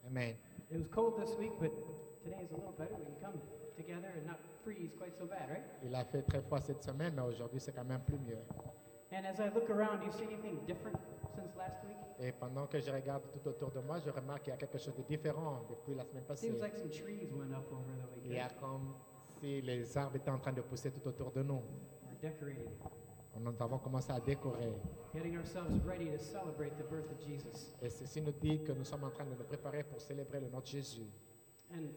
Amen. It was cold this week, but today is a little better. We can come together and not freeze quite so bad, right? Il a fait très froid cette semaine, mais aujourd'hui c'est quand même plus mieux. And as I look around, do you see anything different since last week? Et pendant que je regarde tout autour de moi, je remarque qu'il y a quelque chose de différent depuis la semaine passée. Seems like some trees went up over the Il y a weekend. comme si les arbres étaient en train de pousser tout autour de nous. We're decorating, Nous avons commencé à décorer. getting ourselves ready to celebrate the birth of Jesus. Et ceci nous dit que nous sommes en train de nous préparer pour célébrer le nom de Jésus. And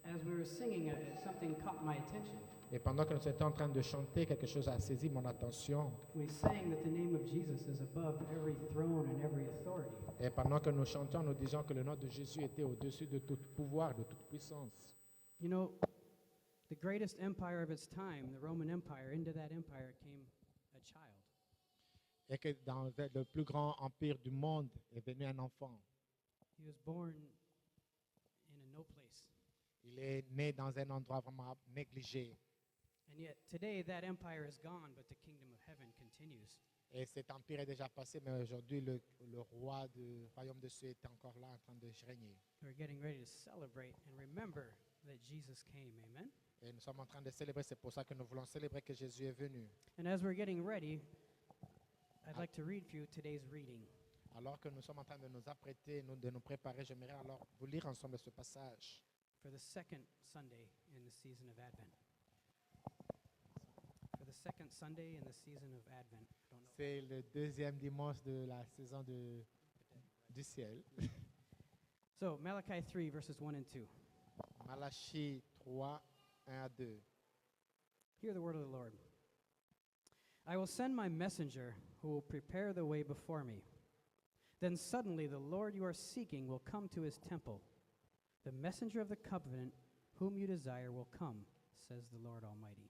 as we were singing, something caught my attention. Et pendant que nous étions en train de chanter, quelque chose a saisi mon attention. We sang that the name of Jesus is above every throne and every authority. Et pendant que nous chantions, nous disions que le nom de Jésus était au-dessus de tout pouvoir, de toute puissance. You know, the greatest empire of its time, the Roman Empire, into that empire came a child. Et que dans le plus grand empire du monde est venu un enfant. He was born in a no place. Il est né dans un endroit vraiment négligé. And yet today that empire is gone, but the kingdom of heaven continues. Et cet empire est déjà passé, mais aujourd'hui, le roi du royaume de cieux est encore là en train de régner. We're getting ready to celebrate and remember that Jesus came. Amen. Et nous sommes en train de célébrer, c'est pour ça que nous voulons célébrer que Jésus est venu. And as we're getting ready, I'd like to read for you today's reading. Alors que nous sommes en train de nous apprêter, de nous préparer, j'aimerais alors vous lire ensemble ce passage. For the second Sunday in the season of Advent. For the second Sunday in the season of Advent. I don't know. C'est le deuxième dimanche de la saison du ciel. So, Malachi 3, verses 1 and 2. Malachie 3, 1 à 2. Hear the word of the Lord. I will send my messenger who will prepare the way before me. Then suddenly the Lord you are seeking will come to his temple. The messenger of the covenant whom you desire will come, says the Lord Almighty.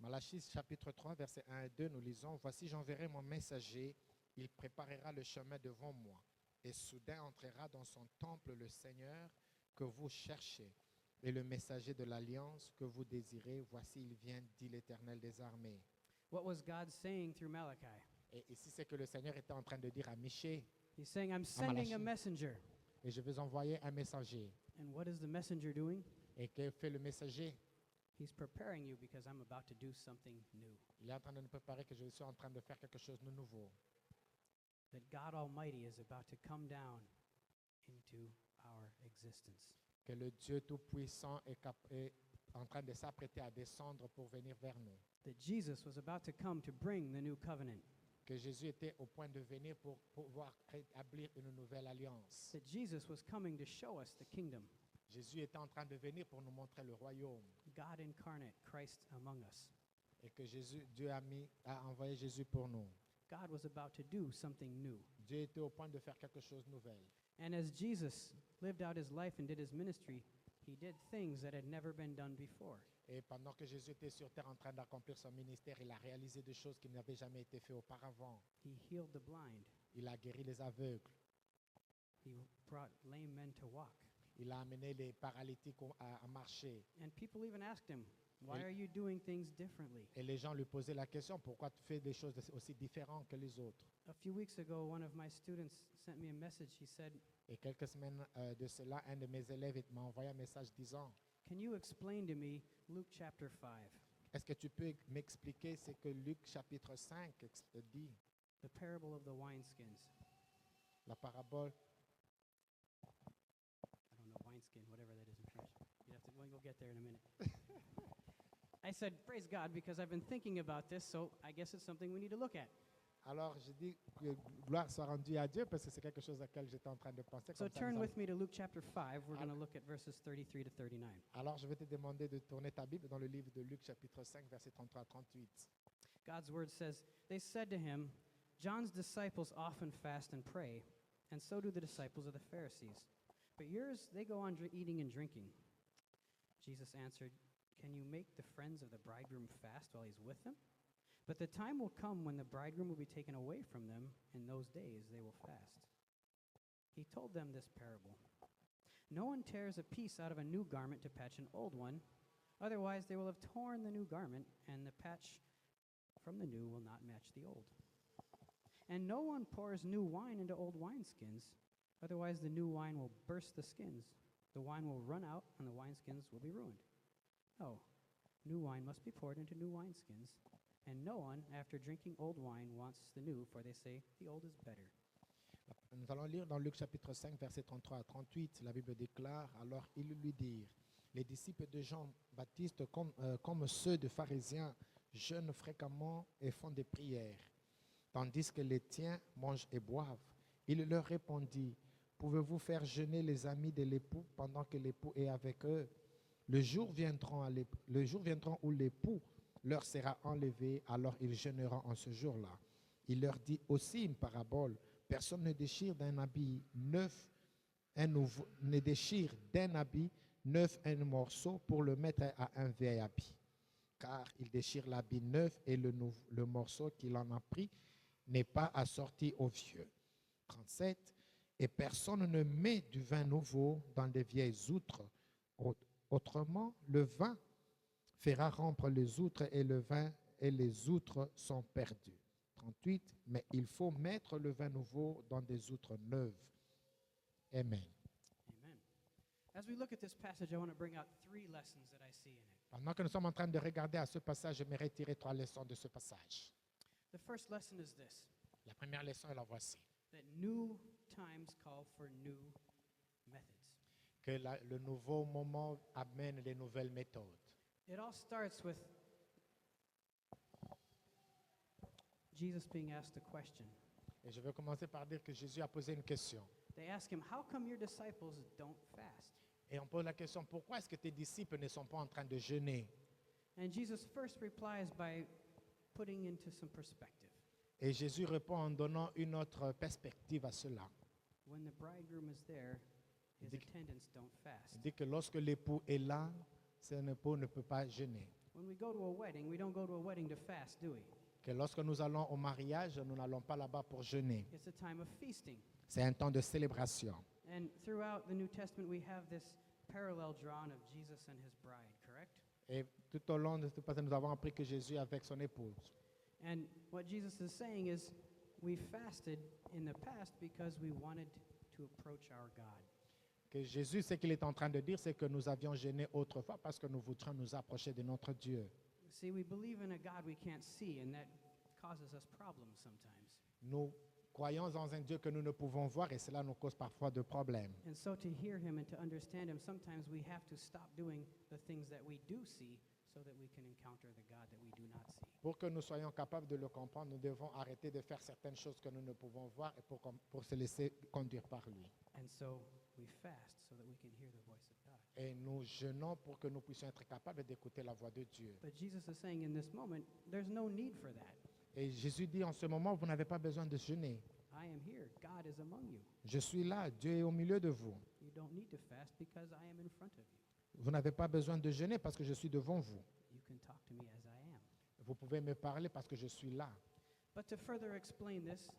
Malachie chapitre 3, versets 1 et 2, nous lisons, « Voici j'enverrai mon messager, il préparera le chemin devant moi, et soudain entrera dans son temple le Seigneur que vous cherchez, et le messager de l'alliance que vous désirez, voici il vient, dit l'Éternel des armées. » What was God saying through Malachi? Et ici, c'est que le Seigneur était en train de dire à Michée, He's saying, I'm sending a Malachi. messenger. et je vais envoyer un messager. And what is the messenger doing? Et que fait le messager? He's preparing you because I'm about to do something new. Il est en train de nous préparer que je suis en train de faire quelque chose de nouveau. That God Almighty is about to come down into our existence. Que le Dieu Tout-Puissant est en train de s'apprêter à descendre pour venir vers nous. That Jesus was about to come to bring the new covenant. Que Jésus était au point de venir pour pouvoir établir une nouvelle alliance. That Jesus was coming to show us the kingdom. Jésus était en train de venir pour nous montrer le royaume. God incarnate, Christ among us. Et que Dieu a envoyé Jésus pour nous. God was about to do something new. Dieu était au point de faire quelque chose de nouvel. And as Jesus lived out his life and did his ministry, he did things that had never been done before. Et pendant que Jésus était sur terre en train d'accomplir son ministère, il a réalisé des choses qui n'avaient jamais été faites auparavant. He healed the blind. Il a guéri les aveugles. He brought lame men to walk. Il a amené les paralytiques à marcher. And people even asked him, why are you doing things differently? Et les gens lui posaient la question, pourquoi tu fais des choses aussi différentes que les autres? A few weeks ago, one of my students sent me a message. He said, Et quelques semaines de cela, un de mes élèves m'a envoyé un message disant, can you explain to me Luke chapter 5, est-ce que tu peux m'expliquer ce que Luc chapitre 5 dit, the parable of the wineskins? la parabole? I don't know, wineskin, whatever that is in French. We'll get there in a minute. I said, praise God, because I've been thinking about this, so I guess it's something we need to look at. Alors je dis que gloire soit rendue à Dieu parce que c'est quelque chose auquel j'étais en train de penser. So Comme ça, turn nous with me to Luke chapter 5. We're Al- going to look at verses 33 to 39. Alors je vais te demander de tourner ta Bible dans le livre de Luc chapitre 5 verset 33 à 38. God's word says, they said to him, John's disciples often fast and pray, and so do the disciples of the Pharisees. But yours, they go on eating and drinking. Jesus answered, can you make the friends of the bridegroom fast while he's with them? But the time will come when the bridegroom will be taken away from them. In those days, they will fast. He told them this parable. No one tears a piece out of a new garment to patch an old one. Otherwise, they will have torn the new garment, and the patch from the new will not match the old. And no one pours new wine into old wineskins. Otherwise, the new wine will burst the skins. The wine will run out, and the wineskins will be ruined. No, new wine must be poured into new wineskins. And no one, after drinking old wine, wants the new, for they say, the old is better. Nous allons lire dans Luc chapitre 5, versets 33 à 38. La Bible déclare, alors ils lui dirent, les disciples de Jean-Baptiste, comme ceux de pharisiens, jeûnent fréquemment et font des prières, tandis que les tiens mangent et boivent. Il leur répondit, pouvez-vous faire jeûner les amis de l'époux pendant que l'époux est avec eux? Le jour viendra où l'époux leur sera enlevé, alors ils jeûneront en ce jour-là. Il leur dit aussi une parabole. Personne ne déchire d'un habit neuf un morceau pour le mettre à un vieil habit. Car il déchire l'habit neuf et le morceau qu'il en a pris n'est pas assorti au vieux. 37. Et personne ne met du vin nouveau dans des vieilles outres. Autrement, le vin fera rompre les outres et le vin et les outres sont perdus. 38. Mais il faut mettre le vin nouveau dans des outres neuves. Amen. Amen. As we look at this passage, I want to bring out 3 lessons that I see in it. Pendant que nous sommes en train de regarder à ce passage, je vais retirer 3 leçons de ce passage. The first lesson is this, La première leçon est la voici. that new times call for new methods. Que le nouveau moment amène les nouvelles méthodes. It all starts with Jesus being asked a question. Et je vais commencer par dire que Jésus a posé une question. They ask him, how come your disciples don't fast? Et on pose la question, pourquoi est-ce que tes disciples ne sont pas en train de jeûner? And Jesus first replies by putting into some perspective. Et Jésus répond en donnant une autre perspective à cela. When the bridegroom is there, his Dic- attendants don't fast. Il dit que lorsque l'époux est là, son époux ne peut pas jeûner. When we go to a wedding, we don't go to a wedding to fast, do we? Que lorsque nous allons au mariage, nous n'allons pas là-bas pour jeûner. It's a time of feasting. C'est un temps de célébration. And throughout the New Testament, we have this parallel drawn of Jesus and his bride, correct? Et tout au long de ce passage, nous avons appris que Jésus est avec son épouse. And what Jesus is saying is, we fasted in the past because we wanted to approach our God. Que Jésus, ce qu'il est en train de dire, c'est que nous avions jeûné autrefois parce que nous voudrions nous approcher de notre Dieu. See, we believe in a God we can't see, and that causes us problems sometimes. Nous croyons dans un Dieu que nous ne pouvons voir et cela nous cause parfois de problèmes. And so to hear him and to understand him, sometimes we have to stop doing the things that we do see so that we can encounter the God that we do not see. Pour que nous soyons capables de le comprendre, nous devons arrêter de faire certaines choses que nous ne pouvons voir et pour se laisser conduire par lui. And so we fast so that we can hear the voice of God. Et nous jeûnons pour que nous puissions être capables d'écouter la voix de Dieu. But Jesus is saying in this moment, there's no need for that. Et Jésus dit en ce moment, vous n'avez pas besoin de jeûner. I am here. God is among you. Je suis là, Dieu est au milieu de vous. You don't need to fast because I am in front of you. Vous n'avez pas besoin de jeûner parce que je suis devant vous. You can talk to me as I am. Vous pouvez me parler parce que je suis là. But to further explain this,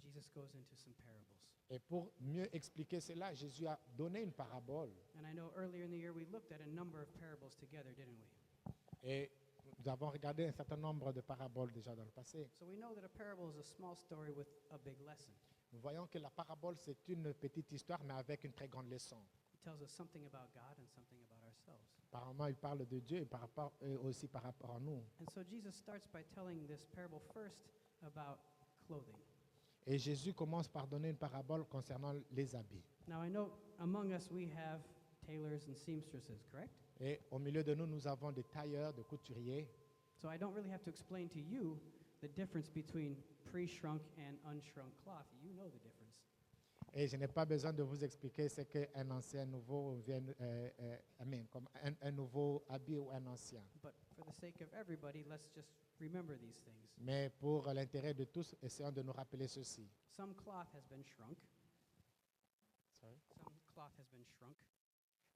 Jesus goes into some parables. Et pour mieux expliquer cela, Jésus a donné une parabole. And I know earlier in the year we looked at a number of parables together, didn't we? Et nous avons regardé un certain nombre de paraboles déjà dans le passé. So we know that a parable is a small story with a big lesson. Nous voyons que la parabole, c'est une petite histoire, mais avec une très grande leçon. It tells us something about God and something about ourselves. Apparemment, il parle de Dieu et aussi par rapport à nous. And so Jesus starts by telling this parable first about clothing. Et Jésus commence par donner une parabole concernant les habits. Now I know among us we have tailors and seamstresses, correct? Et au milieu de nous, nous avons des tailleurs, des couturiers. So I don't really have to explain to you the difference between pre-shrunk and unshrunk cloth. You know the difference. Et je n'ai pas besoin de vous expliquer ce qu'un ancien nouveau vient, comme un nouveau habit ou un ancien. But for the sake of everybody, let's just remember these things. Mais pour l'intérêt de tous, essayons de nous rappeler ceci. Some cloth has been shrunk. Some cloth has been shrunk.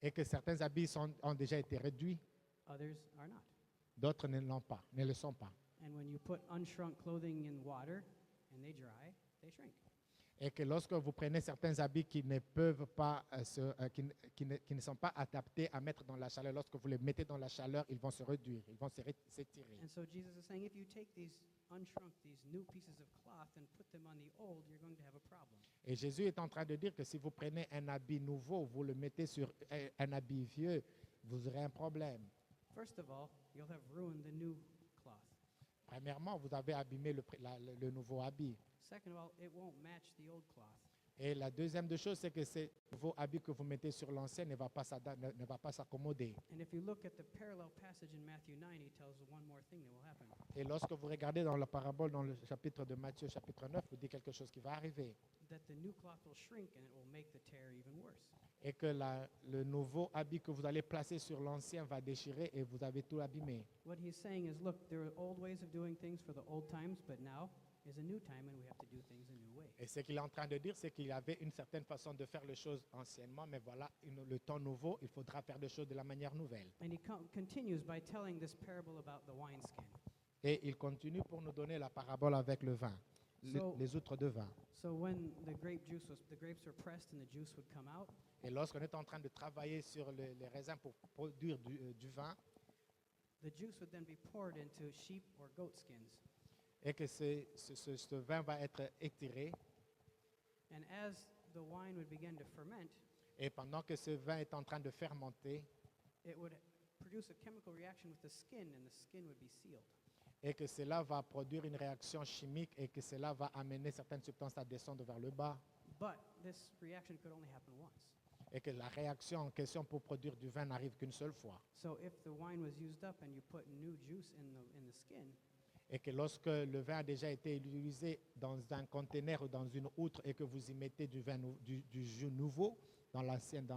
Et que certains habits ont déjà été réduits, Others are not. d'autres ne le sont pas. And when you put unshrunk clothing in water and they dry, they shrink. Et que lorsque vous prenez certains habits qui ne peuvent pas, qui ne sont pas adaptés à mettre dans la chaleur, lorsque vous les mettez dans la chaleur, ils vont se réduire, ils vont s'étirer. And so Jesus is saying, if you take these unshrunk, these new pieces of cloth and put them on the old, you're going to have a problem. Et Jésus est en train de dire que si vous prenez un habit nouveau, vous le mettez sur un habit vieux, vous aurez un problème. First of all, you'll have ruined the new cloth. Premièrement, vous avez abîmé le nouveau habit. Second of all, it won't match the old cloth. Et la deuxième des choses, c'est que ce nouveau habit que vous mettez sur l'ancien ne va pas s'accommoder. And if you look at the parallel passage in Matthew 9, he tells us one more thing that will happen. Et lorsque vous regardez dans la parabole, dans le chapitre de Matthieu, chapitre 9, vous dit quelque chose qui va arriver. That the new cloth will shrink and it will make the tear even worse. Et que le nouveau habit que vous allez placer sur l'ancien va déchirer et vous avez tout abîmé. What he's saying is, look, there are old ways of doing things for the old times, but now is a new time and we have to do things a new way. Et ce qu'il est en train de dire, c'est qu'il y avait une certaine façon de faire les choses anciennement, mais voilà, le temps nouveau, il faudra faire les choses de la manière nouvelle. And he continues by telling this parable about the wineskin. Et il continue pour nous donner la parabole avec le vin, les outres de vin. So when the grapes were pressed and the juice would come out, Et lorsqu'on est en train de travailler sur les raisins pour produire du vin, the juice would then be poured into sheep or goat skins. et que ce vin va être étiré, And as the wine would begin to ferment, et pendant que ce vin est en train de fermenter, it would produce a chemical reaction with the skin and the skin would be sealed. et que cela va produire une réaction chimique, et que cela va amener certaines substances à descendre vers le bas, But this reaction could only happen once. et que la réaction en question pour produire du vin n'arrive qu'une seule fois. So if the wine was used up and you put new juice in the skin, Et que lorsque le vin a déjà été utilisé dans un conteneur ou dans une outre et que vous y mettez du jus nouveau dans l'ancienne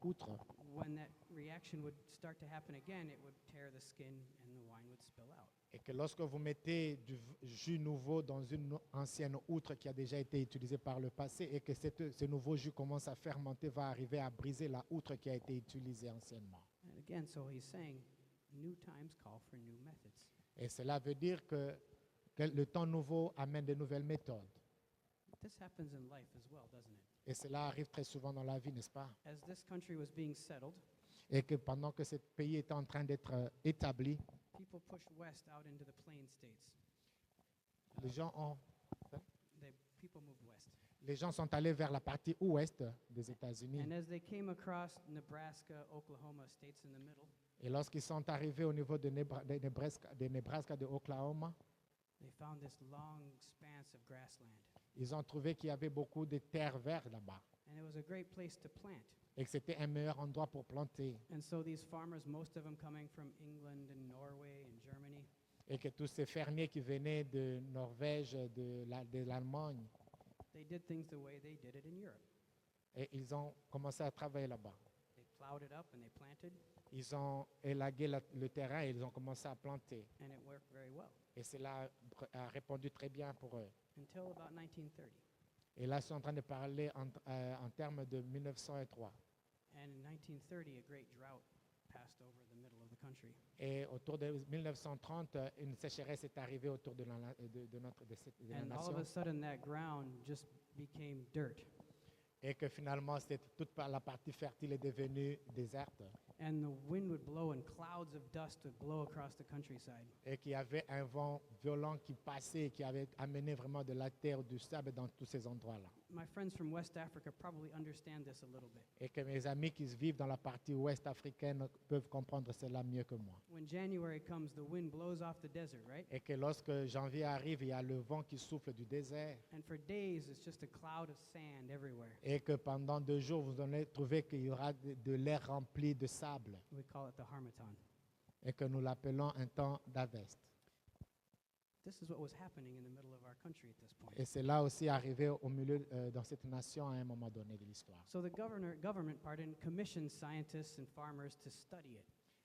outre, when that reaction would start to happen again, it would tear the skin and the wine would spill out. et que lorsque vous mettez du jus nouveau dans une ancienne outre qui a déjà été utilisée par le passé et que ce nouveau jus commence à fermenter, va arriver à briser la outre qui a été utilisée anciennement. And again, so he's saying, new times call for new methods. Et cela veut dire que le temps nouveau amène de nouvelles méthodes. This happens in life as well, doesn't it? Et cela arrive très souvent dans la vie, n'est-ce pas? As this country was being settled, Et que pendant que ce pays est en train d'être établi, people pushed west out into the plain states. les People moved west. les gens sont allés vers la partie ouest des États-Unis. And as they came across Nebraska, Oklahoma, states in the middle, Et lorsqu'ils sont arrivés au niveau de Nebraska, de Oklahoma, they found this long expanse of grassland. ils ont trouvé qu'il y avait beaucoup de terres vertes là-bas And it was a great place to plant. et que c'était un meilleur endroit pour planter. And so these farmers, most of them coming from England and Norway and Germany, Et que tous ces fermiers qui venaient de Norvège, de l'Allemagne, they did things the way they did it in Europe. et ils ont commencé à travailler là-bas. They plowed it up and they planted, Ils ont élagué le terrain et ils ont commencé à planter. and it worked very well Et cela a répondu très bien pour eux. until about 1930. Et là, ils sont en train de parler en termes de 1903. And in 1930, a great drought passed over the middle of the country. Et autour de 1930, une sécheresse est arrivée autour de la And all of nation. a sudden, that ground just became dirt. Et que finalement, toute la partie fertile est devenue déserte. And the wind would blow and clouds of dust would blow across the countryside. Et qu'il y avait un vent violent qui passait et qui avait amené vraiment de la terre, du sable dans tous ces endroits-là. My friends from West Africa probably understand this a little bit. Et que mes amis qui vivent dans la partie ouest africaine peuvent comprendre cela mieux que moi. When January comes, the wind blows off the desert, right? Et que lorsque janvier arrive, il y a le vent qui souffle du désert. And for days, it's just a cloud of sand everywhere. Et que pendant 2 jours, vous allez trouver qu'il y aura de l'air rempli de sable. We call it the harmattan. Et que nous l'appelons un temps d'Avest. This is what was happening in the middle of our country at this point. Et c'est là aussi arrivé au milieu dans cette nation à un moment donné de l'histoire. So the government commissioned scientists and farmers to study it.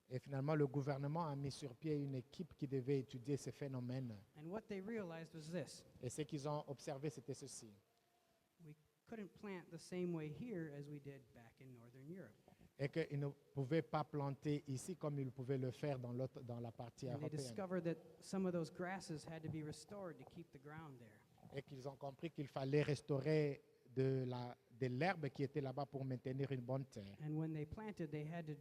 Et finalement, le gouvernement a mis sur pied une équipe qui devait étudier ces phénomènes. And what they realized was this: Et ce qu'ils ont observé, c'était ceci. we couldn't plant the same way here as we did back in Northern Europe. Et qu'ils ne pouvaient pas planter ici comme ils pouvaient le faire dans la partie And they européenne. discovered that some of those grasses had to be restored to keep the ground there. et qu'ils ont compris qu'il fallait restaurer de l'herbe qui était là-bas pour maintenir une bonne terre. And when they planted, they had to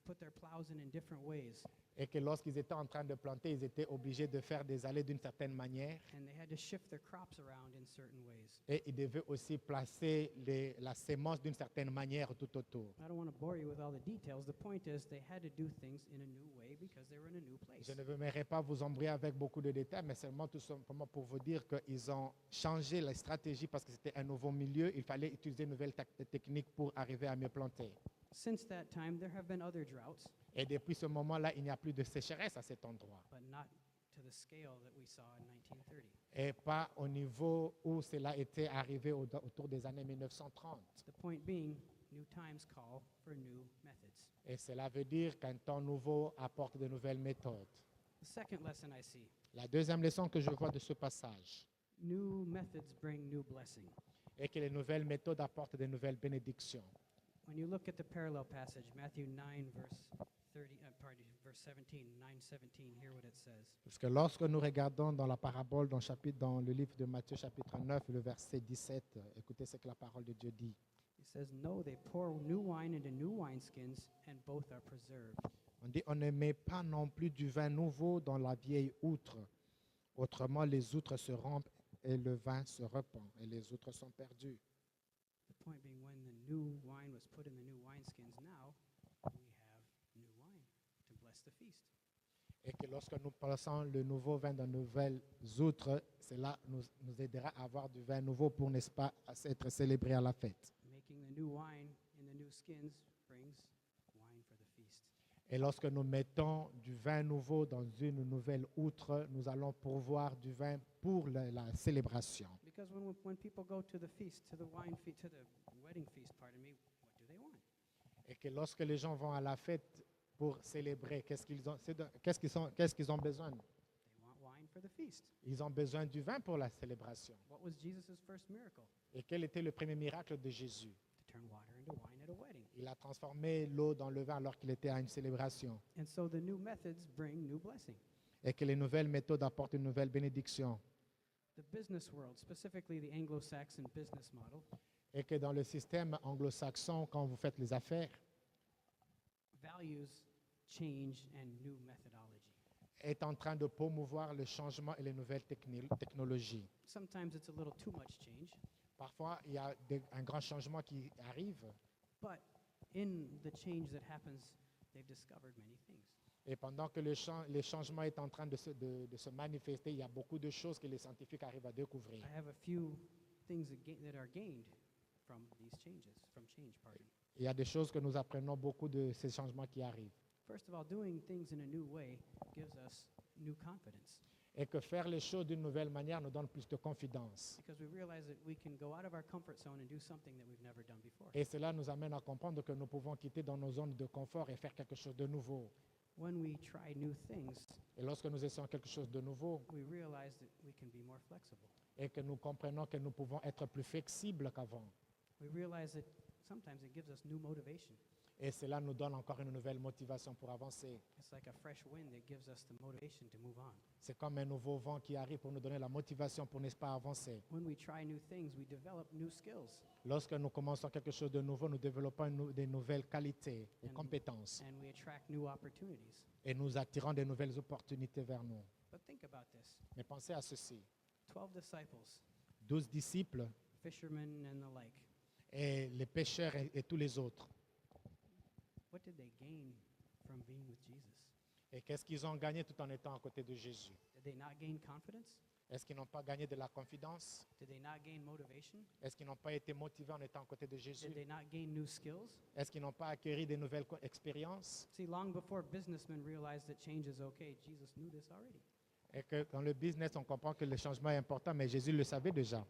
put their plows in different ways. Et que lorsqu'ils étaient en train de planter, ils étaient obligés de faire des allées d'une certaine manière. And they had to shift their crops around in certain ways. Et ils devaient aussi placer la sémence d'une certaine manière tout autour. I don't want to bore you with all the details. The point is they had to do things in a new way because they were in a new place. Je ne voudrais pas vous embrouiller avec beaucoup de détails, mais seulement tout simplement pour vous dire qu'ils ont changé la stratégie parce que c'était un nouveau milieu. Il fallait utiliser une nouvelle technique pour arriver à mieux planter. Since that time, there have been other droughts, Et depuis ce moment-là, il n'y a plus de sécheresse à cet endroit. but not to the scale that we saw in 1930. Et pas au niveau où cela était arrivé autour des années 1930. The point being, new times call for new methods. Et cela veut dire qu'un temps nouveau apporte de nouvelles méthodes. The second lesson I see, La deuxième leçon que je vois de ce passage new methods bring new blessing. est que les nouvelles méthodes apportent de nouvelles bénédictions. When you look at the parallel passage, Matthew 9, verse 17, 9:17, hear what it says. Parce que lorsque nous regardons dans la parabole, dans le livre de Matthieu chapitre 9, le verset 17, écoutez ce que la parole de Dieu dit. It says, "No, they pour new wine into new wineskins, and both are preserved." On dit, on ne met pas non plus du vin nouveau dans la vieille outre. Autrement, les outres se rompent et le vin se repent et les outres sont perdues. The point being, when the new wine was put in the new wineskins, now we have new wine to bless the feast. Et que lorsque nous plaçons le nouveau vin dans de nouvelles outres, cela nous aidera à avoir du vin nouveau pour, n'est-ce pas, être célébré à la fête. Making the new wine in the new skins brings wine for the feast. Et lorsque nous mettons du vin nouveau dans une nouvelle outre, nous allons pourvoir du vin pour la célébration. Because when people go to the feast, to the wine feast, to the wedding feast, pardon me, what do they want? Et que lorsque les gens vont à la fête pour célébrer, qu'est-ce qu'ils ont besoin? They want wine for the feast. Ils ont besoin du vin pour la célébration. What was Jesus' first miracle? Et quel était le premier miracle de Jésus? To turn water into wine at a wedding. Il a transformé l'eau dans le vin alors qu'il était à une célébration. And so the new methods bring new blessing. Et que les nouvelles méthodes apportent une nouvelle bénédiction. The business world, specifically the Anglo-Saxon business model, Et que dans le système anglo-saxon, quand vous faites les affaires, values change and new methodology. est en train de promouvoir le changement et les nouvelles technologies. Sometimes it's a little too much change, Parfois, il y a un grand changement qui arrive. but in the change that happens, they've discovered many things. Et pendant que le changement est en train de se manifester, il y a beaucoup de choses que les scientifiques arrivent à découvrir. I have a few things that are gained from these changes, from change, pardon. Il y a des choses que nous apprenons beaucoup de ces changements qui arrivent. First of all, doing things in a new way gives us new confidence Et que faire les choses d'une nouvelle manière nous donne plus de confiance. because we realize that we can go out of our comfort zone and do something that we've never done before. Et cela nous amène à comprendre que nous pouvons quitter dans nos zones de confort et faire quelque chose de nouveau. When we try new things, Et lorsque nous essayons quelque chose de nouveau we realize that we can be more flexible. et que nous comprenons que nous pouvons être plus flexibles qu'avant. We realize that sometimes it gives us new motivation. Et cela nous donne encore une nouvelle motivation pour avancer. It's like a fresh wind that gives us the motivation to move on. C'est comme un nouveau vent qui arrive pour nous donner la motivation pour, n'est-ce pas, avancer. When we try new things, we develop new skills Lorsque nous commençons quelque chose de nouveau, nous développons des nouvelles qualités et And- compétences. and we attract new opportunities. Et nous attirons de nouvelles opportunités vers nous. But think about this. Mais pensez à ceci. 12 disciples, 12 disciples fishermen and the like. et les pêcheurs et tous les autres. What did they gain from being with Jesus? Et qu'est-ce qu'ils ont gagné tout en étant à côté de Jésus? Did they not gain confidence? Est-ce qu'ils n'ont pas gagné de la confidence? Did they not gain motivation? Est-ce qu'ils n'ont pas été motivés en étant à côté de Jésus? Did they not gain new skills? Est-ce qu'ils n'ont pas acquis de nouvelles expériences? See, long before businessmen realized that change is okay, Jesus knew this already. Et que dans le business, on comprend que le changement est important, mais Jésus le savait déjà.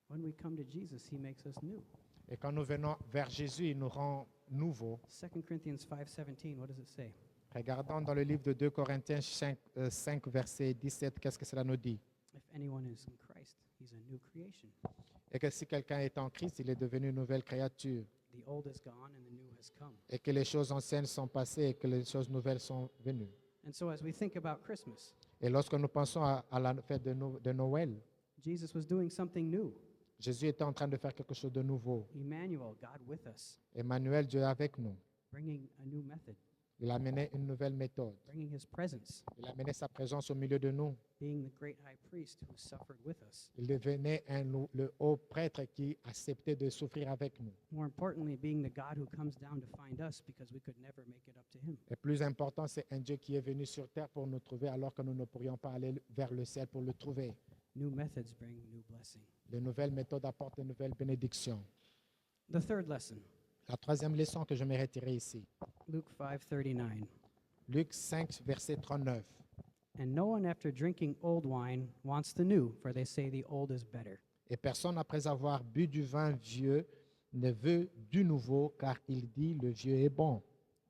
When we come to Jesus, he makes us new. Et quand nous venons vers Jésus, il nous rend nouveaux. 2 Corinthians 5:17, what does it say? Regardons dans le livre de 2 Corinthiens 5, verset 17, qu'est-ce que cela nous dit? If anyone is in Christ, he's a new creation. Et que si quelqu'un est en Christ, il est devenu une nouvelle créature. The old is gone and the new has come. Et que les choses anciennes sont passées et que les choses nouvelles sont venues. And so as we think about Christmas, Et lorsque nous pensons à la fête de Noël, Jesus was doing something new. Jésus était en train de faire quelque chose de nouveau. Emmanuel, God with us, Emmanuel, Dieu est avec nous. bringing a new method, Il a amené une nouvelle méthode. bringing his presence, Il a amené sa présence au milieu de nous. being the great high priest who suffered with us. Il devenait le haut prêtre qui acceptait de souffrir avec nous. More importantly, being the God who comes down to find us because we could never make it up to him. Et plus important, c'est un Dieu qui est venu sur terre pour nous trouver alors que nous ne pourrions pas aller vers le ciel pour le trouver. New methods bring new blessing. Les nouvelles méthodes apportent de nouvelles bénédictions. The third lesson, La troisième leçon que je vais retirer ici. Luke 5:39. Luc 5, verset 39. And no one after drinking old wine wants the new, for they say the old is better. Et personne, après avoir bu du vin vieux, ne veut du nouveau, car il dit le vieux est bon.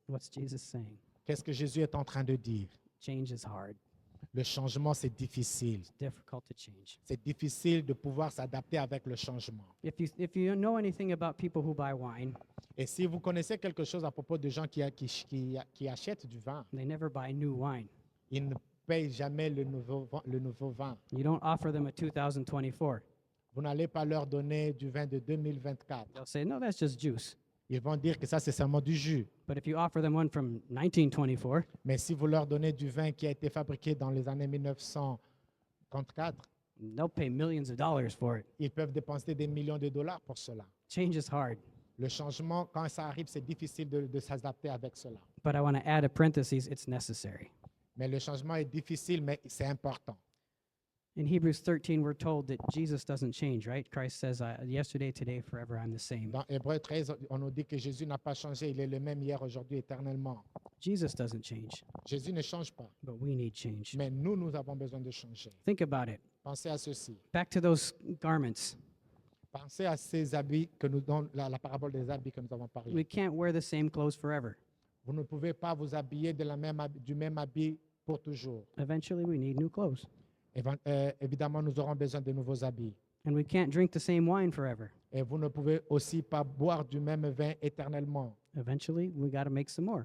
What's Jesus saying? Qu'est-ce que Jésus est en train de dire? Change is hard. Le changement, c'est difficile. It's difficult to change. C'est difficile de pouvoir s'adapter avec le changement. If you know anything about people who buy wine, Et si vous connaissez quelque chose à propos de gens qui achètent du vin, they never buy new wine. ils ne payent jamais le nouveau vin. You don't offer them a 2024. Vous n'allez pas leur donner du vin de 2024. They'll say, no, that's just juice. Ils vont dire que ça, c'est seulement du jus. But if you offer them one from 1924, Mais si vous leur donnez du vin qui a été fabriqué dans les années 1934, they'll pay millions of dollars for it. ils peuvent dépenser des millions de dollars pour cela. Change is hard. Le changement, quand ça arrive, c'est difficile de s'adapter avec cela. But I want to add a parenthesis, it's necessary. Mais le changement est difficile, mais c'est important. In Hebrews 13, we're told that Jesus doesn't change, right? Christ says, yesterday, today, forever, I'm the same. Dans Hébreux 13, on nous dit que Jésus n'a pas changé, il est le même hier, aujourd'hui, éternellement. Jesus doesn't change, Jésus ne change pas, but we need change. mais nous avons besoin de changer. Think about it. Pensez à ceci. Back to those garments. Pensez à ces habits que nous donnons, la parabole des habits que nous avons We parlé. can't wear the same clothes forever. Vous ne pouvez pas vous habiller du même habit pour toujours. Eventually, we need new clothes. Évidemment, nous aurons besoin de nouveaux habits. And we can't drink the same wine forever. Et vous ne pouvez aussi pas boire du même vin éternellement. Eventually, we got to make some more.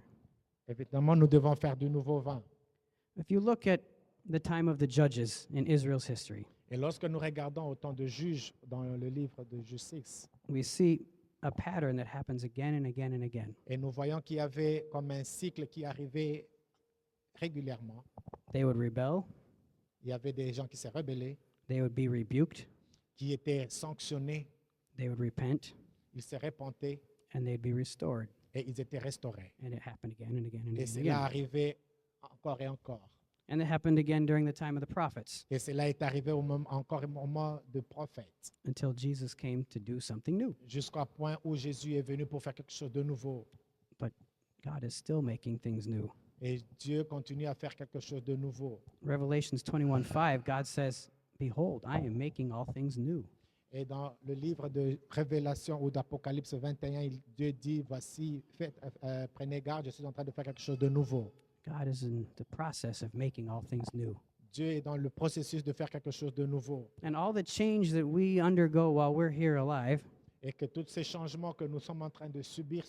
Évidemment, nous devons faire du nouveau vin. If you look at the time of the judges in Israel's history, Et lorsque nous regardons au temps de Juges dans le livre de Juge 6, we see a pattern that happens again and again and again. et nous voyons qu'il y avait comme un cycle qui arrivait régulièrement. They would rebel, Il y avait des gens qui s'est rebellés, they would be rebuked, qui étaient sanctionnés, they would repent, ils se repentaient and they'd be restored. et ils étaient restaurés. And it happened again and again and Et again. cela And again. arrivait encore et encore. And it happened again during the time of the prophets Et cela est arrivé encore au moment de prophète, until Jesus came to do something new. jusqu'au point où Jésus est venu pour faire quelque chose de nouveau. God is still making things new. Et Dieu continue à faire quelque chose de nouveau. Revelations 21:5, God says, behold, I am making all things new. Et dans le livre de Révélation ou d'Apocalypse 21, Dieu dit, voici, prenez garde, je suis en train de faire quelque chose de nouveau. God is in the process of making all things new. Dieu est dans le processus de faire quelque chose de nouveau. And all the change that we undergo while we're here alive Et que tous ces changements que nous sommes en train de subir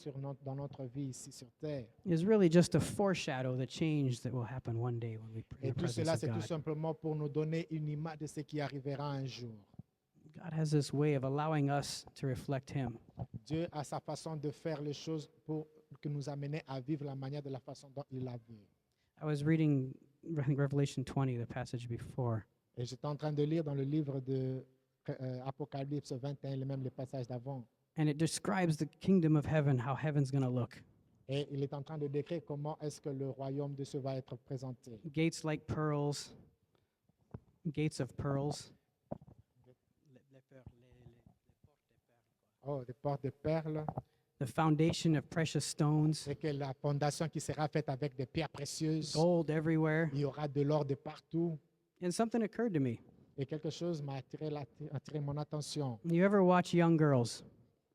dans notre vie ici sur Terre, is really just a foreshadow the change that will happen one day when we pray et in the tout cela, presence c'est of tout God. simplement pour nous donner une image de ce qui arrivera un jour. God has this way of allowing us to reflect Him. Dieu a sa façon de faire les choses pour que nous amener à vivre la manière de la façon dont il la veut. I was reading, I think, Revelation 20, the passage before, Et j'étais en train de lire dans le livre de Apocalypse 21, même les passages d'avant. and it describes the kingdom of heaven, how heaven's going to look. Et il est en train de décrire comment est-ce que le royaume de Dieu va être présenté. Gates like pearls, gates of pearls. Oh, des portes de perles. The foundation of precious stones, C'est que la fondation qui sera faite avec des pierres précieuses. gold everywhere. Il y aura de l'or de partout. And something occurred to me. Et quelque chose m'a attiré mon attention. You ever watch young girls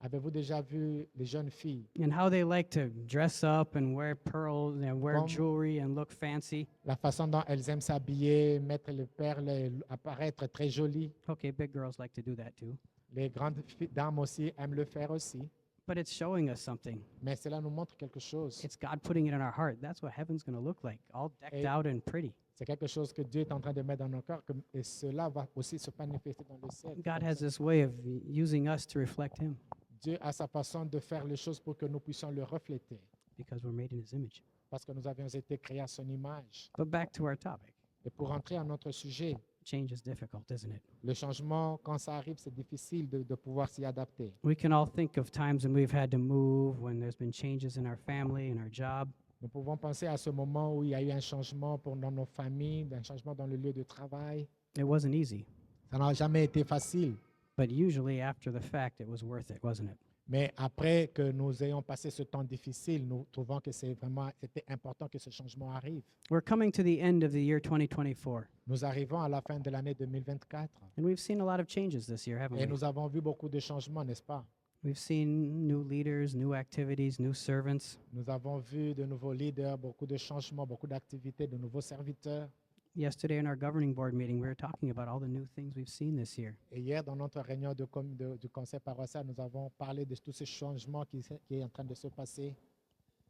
Avez-vous déjà vu les jeunes filles, and how they like to dress up and wear pearls and wear Comme- jewelry and look fancy? la façon dont elles aiment s'habiller, mettre les perles, et apparaître très jolies. Okay, big girls like to do that too. Les grandes dames aussi aiment le faire aussi. But it's showing us something. Mais cela nous montre quelque chose. It's God putting it in our heart. That's what heaven's going to look like, all decked Et- out and pretty. C'est quelque chose que Dieu est en train de mettre dans nos cœurs et cela va aussi se manifester dans le ciel. God has this way of using us to reflect Him Dieu a sa façon de faire les choses pour que nous puissions le refléter because we're made in His image. parce que nous avions été créés à son image. But back to our topic. Et pour entrer à notre sujet, Change is difficult, isn't it? le changement, quand ça arrive, c'est difficile de pouvoir s'y adapter. We can all think of times when we've had to move, when there's been changes in our family, in our job. Nous pouvons penser à ce moment où il y a eu un changement dans nos familles, un changement dans le lieu de travail. It wasn't easy, Ça n'a jamais été facile. but usually after the fact, it was worth it, wasn't it? Mais après que nous ayons passé ce temps difficile, nous trouvons que c'était important que ce changement arrive. We're coming to the end of the year 2024, Nous arrivons à la fin de l'année 2024 and we've seen a lot of changes this year, haven't et we? nous avons vu beaucoup de changements, n'est-ce pas? We've seen new leaders, new activities, new servants. Nous avons vu de nouveaux leaders, beaucoup de changements, beaucoup d'activités, de nouveaux serviteurs. Yesterday in our governing board meeting, we were talking about all the new things we've seen this year. Et hier, dans notre réunion du conseil paroissial, nous avons parlé de tous ces changements qui est en train de se passer.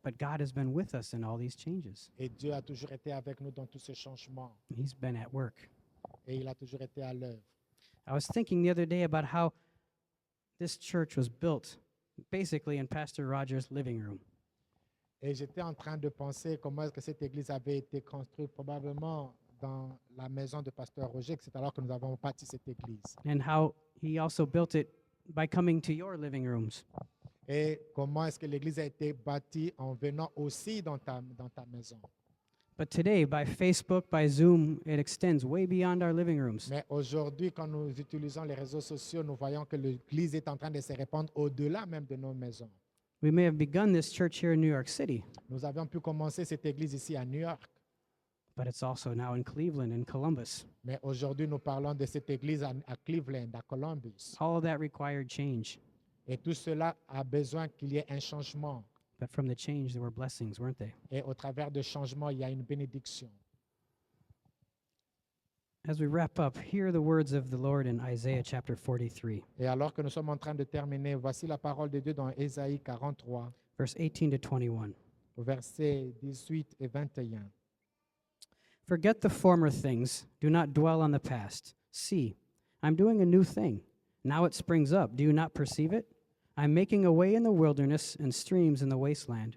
But God has been with us in all these changes. Et Dieu a toujours été avec nous dans tous ces changements. He's been at work. Et il a toujours été à l'œuvre. I was thinking the other day about how this church was built basically in Pastor Roger's living room. Et j'étais en train de penser comment est-ce que cette église avait été construite, probablement dans la maison de Pasteur Roger, que c'est alors que nous avons bâti cette église. And how he also built it by coming to your living rooms. Et comment est-ce que l'église a été bâtie en venant aussi dans ta maison. But today, by Facebook, by Zoom, it extends way beyond our living rooms. Mais aujourd'hui, quand nous utilisons les réseaux sociaux, nous voyons que l'église est en train de se répandre au-delà même de nos maisons. We may have begun this church here in New York City, Nous avions pu commencer cette église ici à New York, but it's also now in Cleveland and Columbus. mais aujourd'hui, nous parlons de cette église à Cleveland, à Columbus. All of that required change. Et tout cela a besoin qu'il y ait un changement. But from the change, there were blessings, weren't they? Et au travers de changement, il y a une bénédiction. As we wrap up, hear the words of the Lord in Isaiah chapter 43, Et alors que nous sommes en train de terminer, voici la parole de Dieu dans Ésaïe 43, verse 18 to 21. versets 18 et 21. Forget the former things. Do not dwell on the past. See, I'm doing a new thing. Now it springs up. Do you not perceive it? I'm making a way in the wilderness and streams in the wasteland.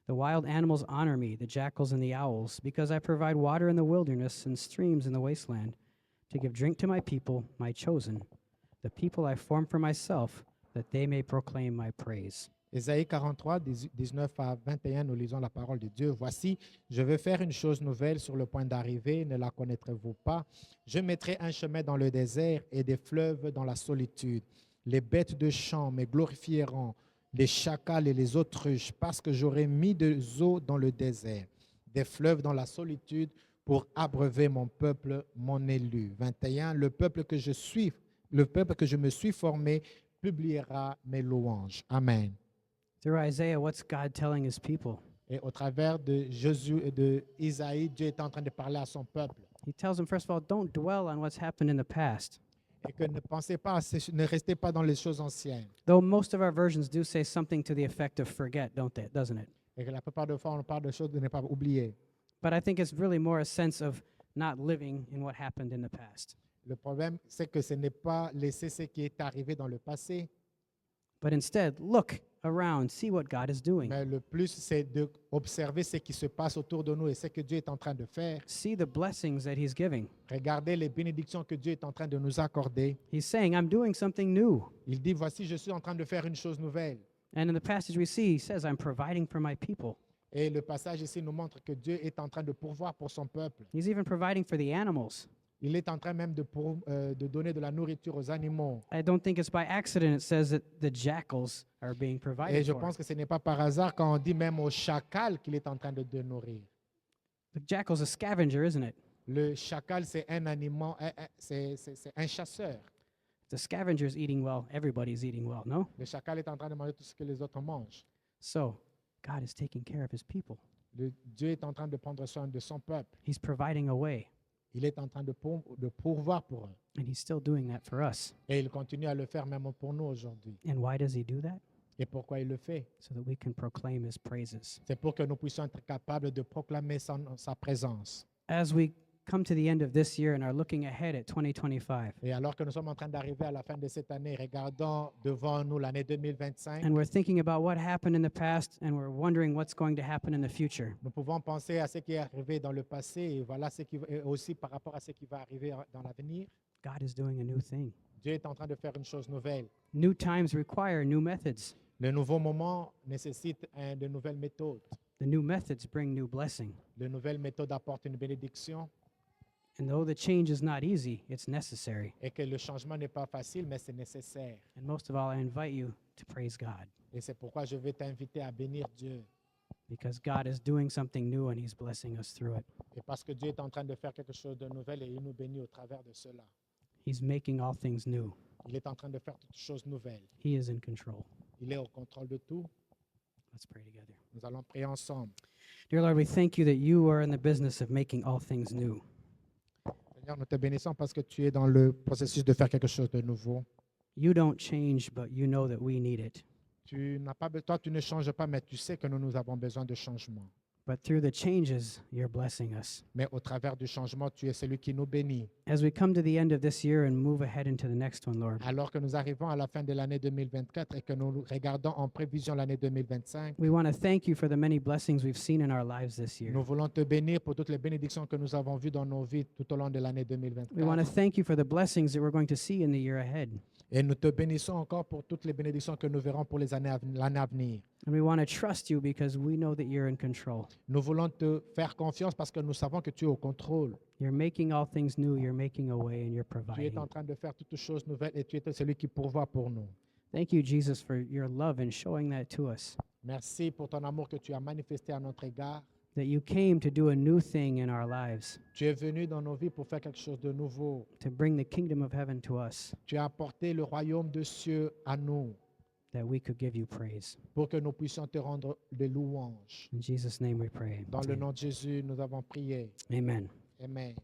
The wild animals honor me, the jackals and the owls, because I provide water in the wilderness and streams in the wasteland, to give drink to my people, my chosen, the people I formed for myself, that they may proclaim my praise. Ésaïe 43, 19 à 21, nous lisons la parole de Dieu. Voici, je vais faire une chose nouvelle sur le point d'arriver, ne la connaîtrez-vous pas? Je mettrai un chemin dans le désert et des fleuves dans la solitude. Les bêtes de champ me glorifieront, les chacals et les autruches, parce que j'aurai mis des eaux dans le désert, des fleuves dans la solitude, pour abreuver mon peuple, mon élu. 21, le peuple que je me suis formé publiera mes louanges. Amen. Through Isaiah, what's God telling his people? Et au travers de Jésus et de Isaïe, Dieu est en train de parler à son peuple. He tells them, first of all, don't dwell on what's happened in the past. Et que ne pensez pas, ne restez pas dans les choses anciennes. Though most of our versions do say something to the effect of forget, doesn't it? Et que la plupart des fois, on parle de choses de ne pas oublier. But I think it's really more a sense of not living in what happened in the past. Le problème, c'est que ce n'est pas laisser ce qui est arrivé dans le passé, But instead, look around, see what God is doing. mais le plus, c'est d'observer ce qui se passe autour de nous et ce que Dieu est en train de faire. See the blessings that he's giving. Regardez les bénédictions que Dieu est en train de nous accorder. He's saying, I'm doing something new. Il dit, voici, je suis en train de faire une chose nouvelle. And in the passage we see, he says, I'm providing for my people. Et le passage ici nous montre que Dieu est en train de pourvoir pour son peuple. He's even providing for the animals. Il est en train même de donner de la nourriture aux animaux. I don't think it's by accident it says that the jackals are being Et provided je for. pense que ce n'est pas par hasard quand on dit même au chacal qu'il est en train de nourrir. The jackal's a scavenger, isn't it? Le chacal, c'est un animal, c'est un chasseur. The scavenger's eating well, everybody's eating well, no? Le chacal est en train de manger tout ce que les autres mangent. So, God is taking care of his people. Dieu est en train de prendre soin de son peuple. He's providing a way, Il est en train de pourvoir pour eux. and he's still doing that for us. Et il continue à le faire même pour nous aujourd'hui. And why does he do that? Et pourquoi il le fait? So that we can proclaim his praises. C'est pour que nous puissions être capables de proclamer sa présence. as we come to the end of this year and are looking ahead at 2025, Et alors que nous sommes en train d'arriver à la fin de cette année, regardons devant nous l'année 2025, and we're thinking about what happened in the past and we're wondering what's going to happen in the future, nous pouvons penser à ce qui est arrivé dans le passé et voilà et aussi par rapport à ce qui va arriver dans l'avenir. God is doing a new thing. Dieu est en train de faire une chose nouvelle. New times require new methods. Le nouveau moment nécessite de nouvelles méthodes. The new methods bring new blessing. De nouvelles méthodes apportent une bénédiction And though the change is not easy, it's necessary. et que le changement n'est pas facile, mais c'est nécessaire. And most of all, I invite you to praise God Et c'est pourquoi je vais t'inviter à bénir Dieu. because God is doing something new and He's blessing us through it. Et parce que Dieu est en train de faire quelque chose de nouvel et il nous bénit au travers de cela. He's making all things new. Il est en train de faire toutes choses nouvelles. He is in control. Il est au contrôle de tout. Let's pray together. Nous allons prier ensemble. Dear Lord, we thank you that you are in the business of making all things new. Seigneur, nous te bénissons parce que tu es dans le processus de faire quelque chose de nouveau. You don't change, but you know that we need it. Toi, tu ne changes pas, mais tu sais que nous avons besoin de changement. But through the changes, you're blessing us. Mais au travers du changement, tu es celui qui nous bénit. As we come to the end of this year and move ahead into the next one, Lord, Alors que nous arrivons à la fin de l'année 2024 et que nous regardons en prévision l'année 2025, we want to thank you for the many blessings we've seen in our lives this year. nous voulons te bénir pour toutes les bénédictions que nous avons vues dans nos vies tout au long de l'année We want to 2024. thank you for the blessings that we're going to see in the year ahead. Et nous te bénissons encore pour toutes les bénédictions que nous verrons pour l'année à venir. And we want to trust you because we know that you're in control. Nous voulons te faire confiance parce que nous savons que tu es au contrôle. You're making all things new, you're making a way, and you're Tu es providing. en train de faire toutes choses nouvelles et tu es celui qui pourvoit pour nous. Thank you, Jesus, for your love and showing that to us, Merci pour ton amour que tu as manifesté à notre égard. that you came to do a new thing in our lives, Tu es venu dans nos vies pour faire quelque chose de nouveau. to bring the kingdom of heaven to us, Tu as apporté le royaume des cieux à nous that we could give you praise. pour que nous puissions te rendre des louanges. In Jesus' name we pray. Dans le nom de Jésus, nous avons prié. Amen. Amen.